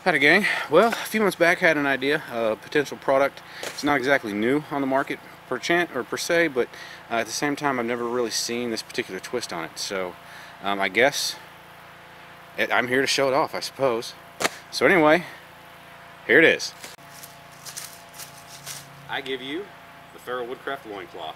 Howdy gang. Well, a few months back I had an idea, a potential product. It's not exactly new on the market per se, but at the same time I've never really seen this particular twist on it. So I guess I'm here to show it off, I suppose. So anyway, here it is. I give you the Feral Woodcraft loincloth.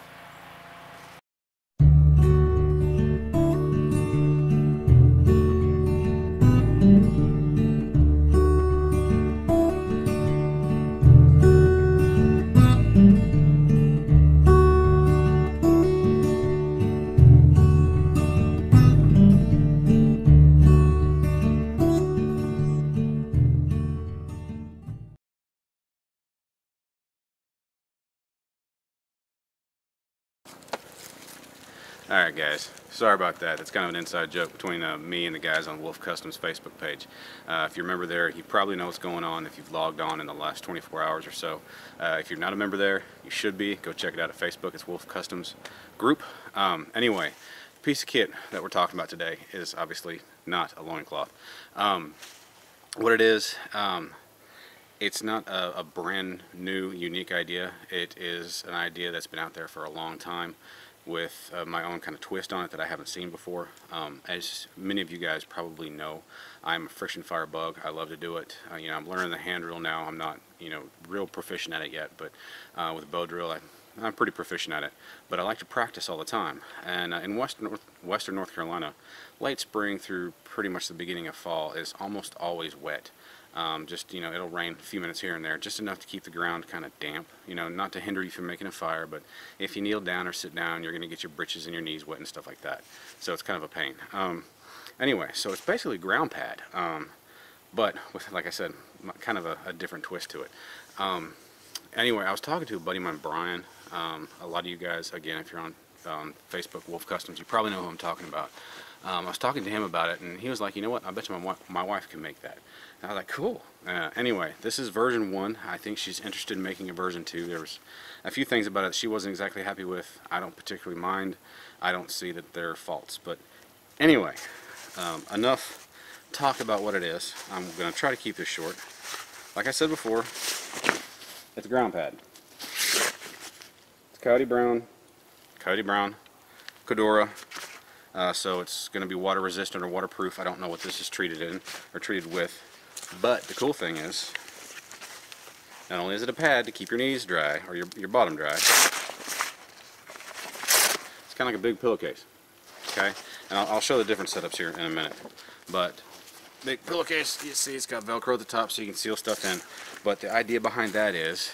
Alright guys, sorry about that. It's kind of an inside joke between me and the guys on Wolf Customs Facebook page. If you're a member there, you probably know what's going on if you've logged on in the last 24 hours or so. If you're not a member there, you should be. Go check it out at Facebook. It's Wolf Customs Group. Anyway, the piece of kit that we're talking about today is obviously not a loincloth. What it is, it's not a brand new, unique idea. It is an idea that's been out there for a long time, with my own kind of twist on it that I haven't seen before. As many of you guys probably know, I'm a friction fire bug. I love to do it. I'm learning the hand drill now. I'm not, real proficient at it yet, but with a bow drill, I'm pretty proficient at it. But I like to practice all the time. And in western North Carolina, late spring through pretty much the beginning of fall is almost always wet. It'll rain a few minutes here and there, just enough to keep the ground kind of damp, not to hinder you from making a fire, but if you kneel down or sit down, you're going to get your britches and your knees wet and stuff like that. So it's kind of a pain. Anyway, so it's basically a ground pad, but with, like I said, kind of a different twist to it. Anyway, I was talking to a buddy of mine, Brian. A lot of you guys, again, if you're on Facebook, Wolf Customs, you probably know who I'm talking about. I was talking to him about it, and he was like, you know what, I bet you my wife can make that. And I was like, cool. Anyway, this is version 1. I think she's interested in making a version 2. There was a few things about it that she wasn't exactly happy with. I don't particularly mind. I don't see that there are faults. But anyway, enough talk about what it is. I'm going to try to keep this short. Like I said before, it's a ground pad. It's Coyote Brown, Cordura. So it's going to be water resistant or waterproof. I don't know what this is treated in or treated with. But the cool thing is, not only is it a pad to keep your knees dry or your bottom dry, it's kind of like a big pillowcase. Okay, and I'll show the different setups here in a minute. But big pillowcase, you see it's got Velcro at the top so you can seal stuff in. But the idea behind that is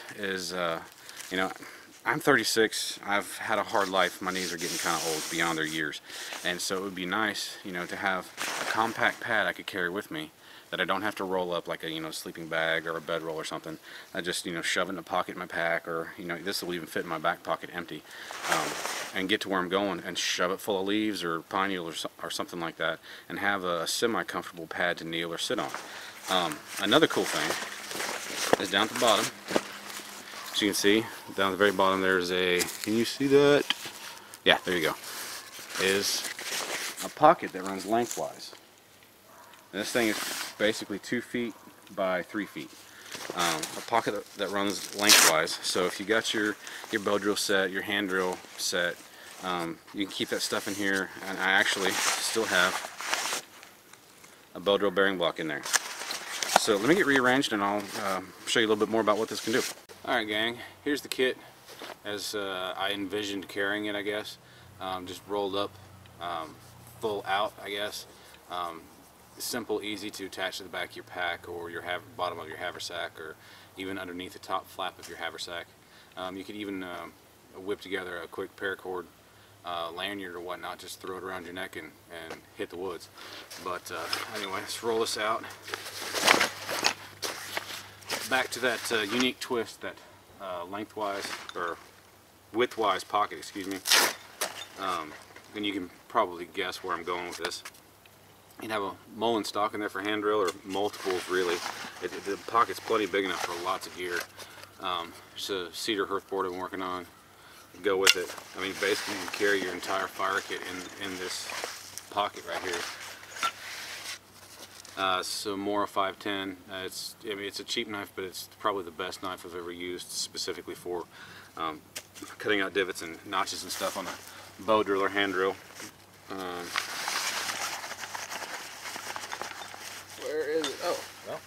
I'm 36. I've had a hard life. My knees are getting kind of old beyond their years, and so it would be nice, to have a compact pad I could carry with me that I don't have to roll up like a sleeping bag or a bedroll or something. I just shove it in a pocket in my pack, or this will even fit in my back pocket empty, and get to where I'm going and shove it full of leaves or pine needles or something like that, and have a semi-comfortable pad to kneel or sit on. Another cool thing is down at the bottom. As you can see, down at the very bottom there's can you see that? Yeah, there you go. Is a pocket that runs lengthwise. And this thing is basically 2 feet by 3 feet. A pocket that runs lengthwise, so if you got your bow drill set, your hand drill set, you can keep that stuff in here. And I actually still have a bow drill bearing block in there. So let me get rearranged and I'll show you a little bit more about what this can do. Alright gang, here's the kit as I envisioned carrying it, I guess. Just rolled up, full out, I guess. Simple, easy to attach to the back of your pack or your bottom of your haversack, or even underneath the top flap of your haversack. You could even whip together a quick paracord lanyard or whatnot, just throw it around your neck and hit the woods. But anyway, let's roll this out. Back to that unique twist, that lengthwise or widthwise pocket, excuse me. And you can probably guess where I'm going with this. You can have a mullen stock in there for hand drill, or multiples really. The pocket's plenty big enough for lots of gear. Just a cedar hearth board I'm working on. Go with it. I mean, basically you can carry your entire fire kit in this pocket right here. Mora 510. I mean, it's a cheap knife, but it's probably the best knife I've ever used specifically for cutting out divots and notches and stuff on a bow drill or hand drill. Where is it? Oh, well,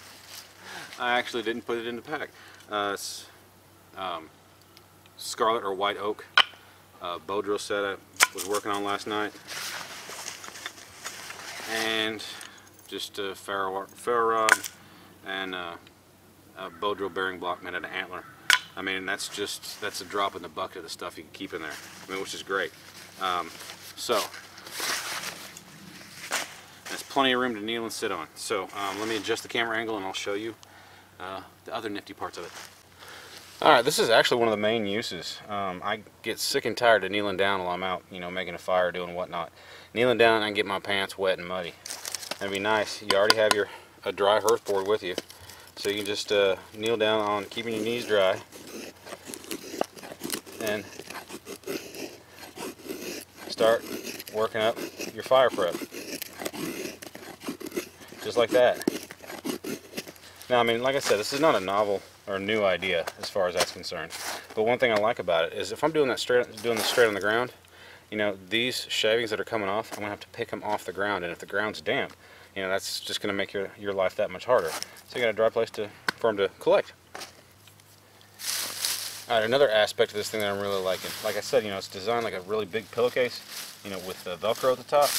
I actually didn't put it in the pack. It's scarlet or white oak bow drill set I was working on last night, and just a ferro rod and a bow drill bearing block made out of antler. I mean, that's a drop in the bucket of the stuff you can keep in there. I mean, which is great. So there's plenty of room to kneel and sit on. So let me adjust the camera angle and I'll show you the other nifty parts of it. Alright, this is actually one of the main uses. I get sick and tired of kneeling down while I'm out, you know, making a fire, doing whatnot. Kneeling down, I can get my pants wet and muddy. That'd be nice. You already have a dry hearth board with you, so you can just kneel down on keeping your knees dry and start working up your fire prep, just like that. Now, I mean, like I said, this is not a novel or new idea as far as that's concerned. But one thing I like about it is if I'm doing this straight on the ground, you know, these shavings that are coming off, I'm gonna have to pick them off the ground, and if the ground's damp, you know, that's just gonna make your life that much harder. So you got a dry place for them to collect. All right, another aspect of this thing that I'm really liking, like I said, you know, it's designed like a really big pillowcase, you know, with the Velcro at the top.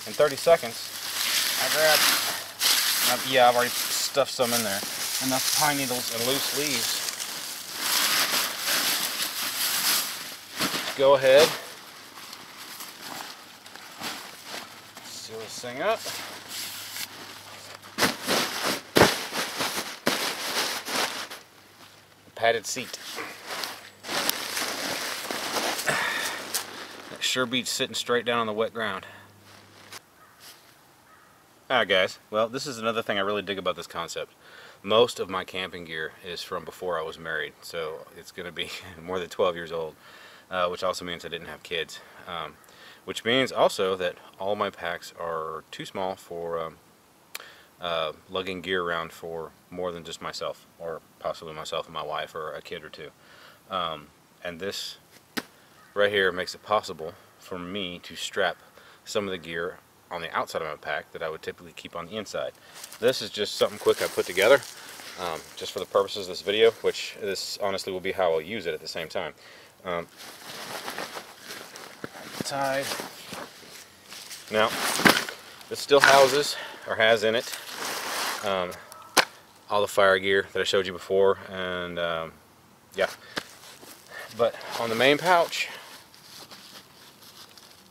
In 30 seconds, I've already stuffed some in there. Enough pine needles and loose leaves. Go ahead, seal this thing up. Padded seat. That sure beats sitting straight down on the wet ground. Alright guys, well, this is another thing I really dig about this concept. Most of my camping gear is from before I was married, so it's going to be more than 12 years old, which also means I didn't have kids. Which means also that all my packs are too small for lugging gear around for more than just myself, or possibly myself and my wife, or a kid or two. And this right here makes it possible for me to strap some of the gear on the outside of my pack that I would typically keep on the inside. This is just something quick I put together just for the purposes of this video, which this honestly will be how I'll use it at the same time. Tied. Now, this still houses, or has in it, all the fire gear that I showed you before, and yeah. But on the main pouch,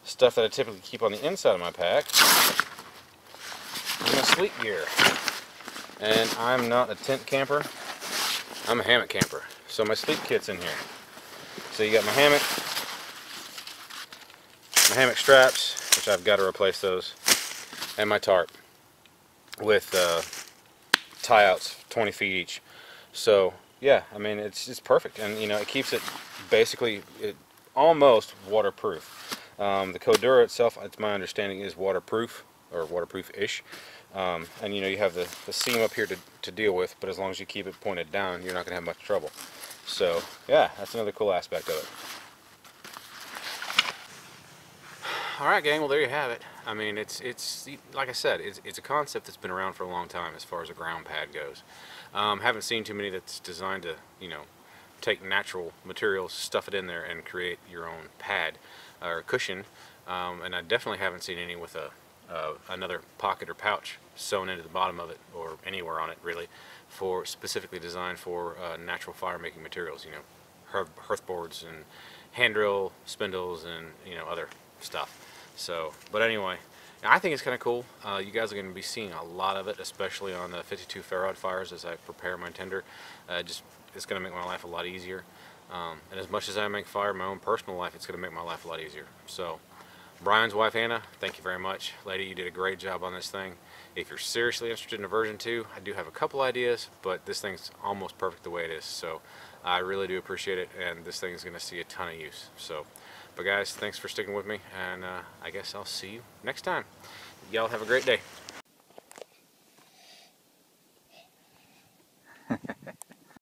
stuff that I typically keep on the inside of my pack is my sleep gear. And I'm not a tent camper, I'm a hammock camper. So my sleep kit's in here. So you got my hammock straps, which I've got to replace those, and my tarp with tie outs 20 feet each. So yeah, I mean, it's perfect, and you know, it keeps it basically almost waterproof. The Codura itself, it's my understanding, is waterproof, or waterproof-ish. And you know, you have the seam up here to deal with, but as long as you keep it pointed down, you're not going to have much trouble. So yeah, that's another cool aspect of it. Alright gang, well there you have it. I mean, it's like I said, it's a concept that's been around for a long time as far as a ground pad goes. Haven't seen too many that's designed to, you know, take natural materials, stuff it in there, and create your own pad or cushion. And I definitely haven't seen any with another pocket or pouch sewn into the bottom of it, or anywhere on it really, for specifically designed for natural fire making materials. You know, hearth boards and hand drill spindles and, you know, other stuff. So, but anyway, I think it's kind of cool. You guys are going to be seeing a lot of it, especially on the 52 ferrod fires as I prepare my tinder. It's going to make my life a lot easier. And as much as I make fire in my own personal life, it's going to make my life a lot easier. So, Brian's wife Anna, thank you very much. Lady, you did a great job on this thing. If you're seriously interested in a version 2, I do have a couple ideas, but this thing's almost perfect the way it is. So I really do appreciate it, and this thing's going to see a ton of use. So, but guys, thanks for sticking with me, and I guess I'll see you next time. Y'all have a great day.